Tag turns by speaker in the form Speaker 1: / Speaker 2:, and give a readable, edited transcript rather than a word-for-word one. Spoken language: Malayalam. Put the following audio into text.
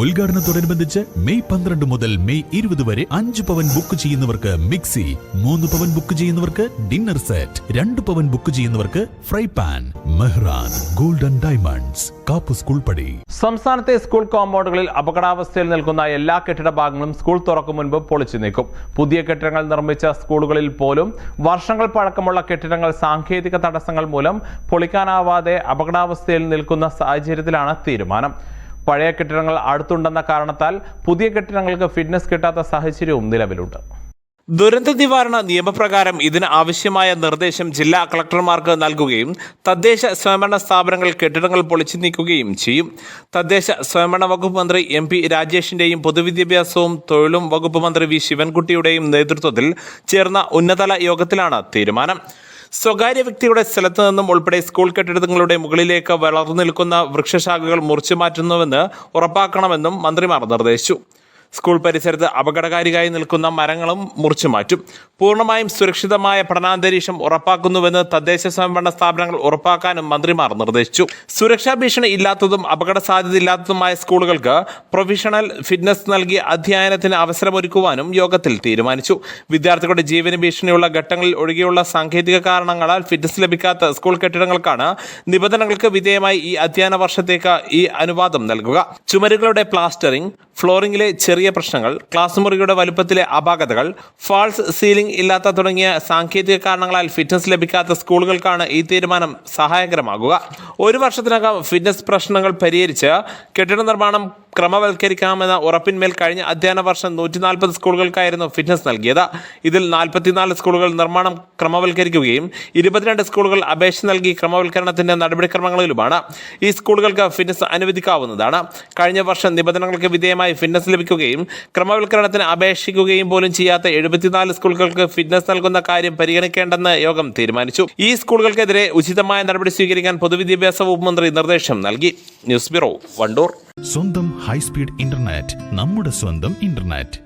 Speaker 1: ഉദ്ഘാടനത്തോടനുബന്ധിച്ച് മെയ് 12 മുതൽ മെയ് 20 വരെ 5 പവൻ ബുക്ക് ചെയ്യുന്നവർക്ക് മിക്സി, 3 പവൻ ബുക്ക് ചെയ്യുന്നവർക്ക് ഡിന്നർ സെറ്റ്, 2 പവൻ ബുക്ക് ചെയ്യുന്നവർക്ക് fry pan. Mehran golden diamonds, Kapp school പടി.
Speaker 2: സംസ്ഥാനത്തെ സ്കൂൾ കോമ്പൗണ്ടുകളിൽ അപകടാവസ്ഥയിൽ നിൽക്കുന്ന എല്ലാ കെട്ടിട ഭാഗങ്ങളും സ്കൂൾ തുറക്കും മുൻപ് പൊളിച്ചു നീക്കും. പുതിയ കെട്ടിടങ്ങൾ നിർമ്മിച്ച സ്കൂളുകളിൽ പോലും വർഷങ്ങൾ പഴക്കമുള്ള കെട്ടിടങ്ങൾ സാങ്കേതിക തടസ്സങ്ങൾ മൂലം പൊളിക്കാനാവാതെ അപകടാവസ്ഥയിൽ നിൽക്കുന്ന സാഹചര്യത്തിലാണ് തീരുമാനം. പഴയ കെട്ടിടങ്ങൾ അടുത്തുണ്ടെന്ന കാരണത്താൽ പുതിയ കെട്ടിടങ്ങൾക്ക് ഫിറ്റ്നസ് കിട്ടാത്ത സാഹചര്യവും നിലവിലുണ്ട്. ദുരന്ത നിവാരണ നിയമപ്രകാരം ഇതിന് ആവശ്യമായ നിർദ്ദേശം ജില്ലാ കളക്ടർമാർക്ക് നൽകുകയും തദ്ദേശ സ്വയംഭരണ സ്ഥാപനങ്ങൾ കെട്ടിടങ്ങൾ പൊളിച്ചു നീക്കുകയും ചെയ്യും. തദ്ദേശ സ്വയംഭരണ വകുപ്പ് മന്ത്രി MP രാജേഷിന്റെയും പൊതുവിദ്യാഭ്യാസവും തൊഴിലും വകുപ്പ് മന്ത്രി V ശിവൻകുട്ടിയുടെയും നേതൃത്വത്തിൽ ചേർന്ന ഉന്നതതല യോഗത്തിലാണ് തീരുമാനം. സ്വകാര്യ വ്യക്തിയുടെ സ്ഥലത്തു നിന്നും ഉൾപ്പെടെ സ്കൂൾ കെട്ടിടങ്ങളുടെ മുകളിലേക്ക് വളർന്നു നിൽക്കുന്ന വൃക്ഷശാഖകൾ മുറിച്ചു മാറ്റുന്നുവെന്ന് ഉറപ്പാക്കണമെന്നും മന്ത്രിമാർ നിർദ്ദേശിച്ചു. സ്കൂൾ പരിസരത്ത് അപകടകാരിയായി നിൽക്കുന്ന മരങ്ങളും മുറിച്ചു മാറ്റും. പൂർണ്ണമായും സുരക്ഷിതമായ പഠനാന്തരീക്ഷം ഉറപ്പാക്കുന്നുവെന്ന് തദ്ദേശ സ്വയംഭരണ സ്ഥാപനങ്ങൾ ഉറപ്പാക്കാനും മന്ത്രിമാർ നിർദ്ദേശിച്ചു. സുരക്ഷാ ഭീഷണി ഇല്ലാത്തതും അപകട സാധ്യതയില്ലാത്തതുമായ സ്കൂളുകൾക്ക് പ്രൊഫഷണൽ ഫിറ്റ്നസ് നൽകി അധ്യയനത്തിന് അവസരമൊരുക്കുവാനും യോഗത്തിൽ തീരുമാനിച്ചു. വിദ്യാർത്ഥികളുടെ ജീവന് ഭീഷണിയുള്ള ഘട്ടങ്ങളിൽ ഒഴികെയുള്ള സാങ്കേതിക കാരണങ്ങളാൽ ഫിറ്റ്നസ് ലഭിക്കാത്ത സ്കൂൾ കെട്ടിടങ്ങൾക്കാണ് നിബന്ധനകൾക്ക് വിധേയമായി ഈ അധ്യയന വർഷത്തേക്ക് ഈ അനുവാദം നൽകുക. ചുമരുകളുടെ പ്ലാസ്റ്ററിംഗ്, ഫ്ലോറിംഗിലെ ചെറിയ പ്രശ്നങ്ങൾ, ക്ലാസ് മുറിയുടെ വലുപ്പത്തിലെ അപാകതകൾ, ഫാൾസ് സീലിംഗ് ഇല്ലാത്ത തുടങ്ങിയ സാങ്കേതിക കാരണങ്ങളാൽ ഫിറ്റ്നസ് ലഭിക്കാത്ത സ്കൂളുകൾക്കാണ് ഈ തീരുമാനം സഹായകരമാകുക. 1 വർഷത്തിനകം ഫിറ്റ്നസ് പ്രശ്നങ്ങൾ പരിഹരിച്ച് കെട്ടിട നിർമ്മാണം ക്രമവൽക്കരിക്കാമെന്ന ഉറപ്പിന്മേൽ കഴിഞ്ഞ അധ്യയന വർഷം 140 സ്കൂളുകൾക്കായിരുന്നു ഫിറ്റ്നസ് നൽകിയത്. ഇതിൽ 44 സ്കൂളുകൾ നിർമ്മാണം ക്രമവൽക്കരിക്കുകയും 22 സ്കൂളുകൾ അപേക്ഷ നൽകി ക്രമവൽക്കരണത്തിന്റെ നടപടിക്രമങ്ങളിലുമാണ്. ഈ സ്കൂളുകൾക്ക് ഫിറ്റ്നസ് അനുവദിക്കാവുന്നതാണ്. കഴിഞ്ഞ വർഷം നിബന്ധനകൾക്ക് വിധേയമായി ഫിറ്റ്നസ് ലഭിക്കുകയും ക്രമവൽക്കരണത്തിന് അപേക്ഷിക്കുകയും പോലും ചെയ്യാത്ത 74 സ്കൂളുകൾക്ക് ഫിറ്റ്നസ് നൽകുന്ന കാര്യം പരിഗണിക്കേണ്ടെന്ന് യോഗം തീരുമാനിച്ചു. ഈ സ്കൂളുകൾക്കെതിരെ ഉചിതമായ നടപടി സ്വീകരിക്കാൻ പൊതുവിദ്യാഭ്യാസ വകുപ്പ് മന്ത്രി നിർദ്ദേശം നൽകി. News bureau, Wandoor.
Speaker 1: സ്വന്തം ഹൈസ്പീഡ് ഇന്റർനെറ്റ്, നമ്മുടെ സ്വന്തം ഇന്റർനെറ്റ്.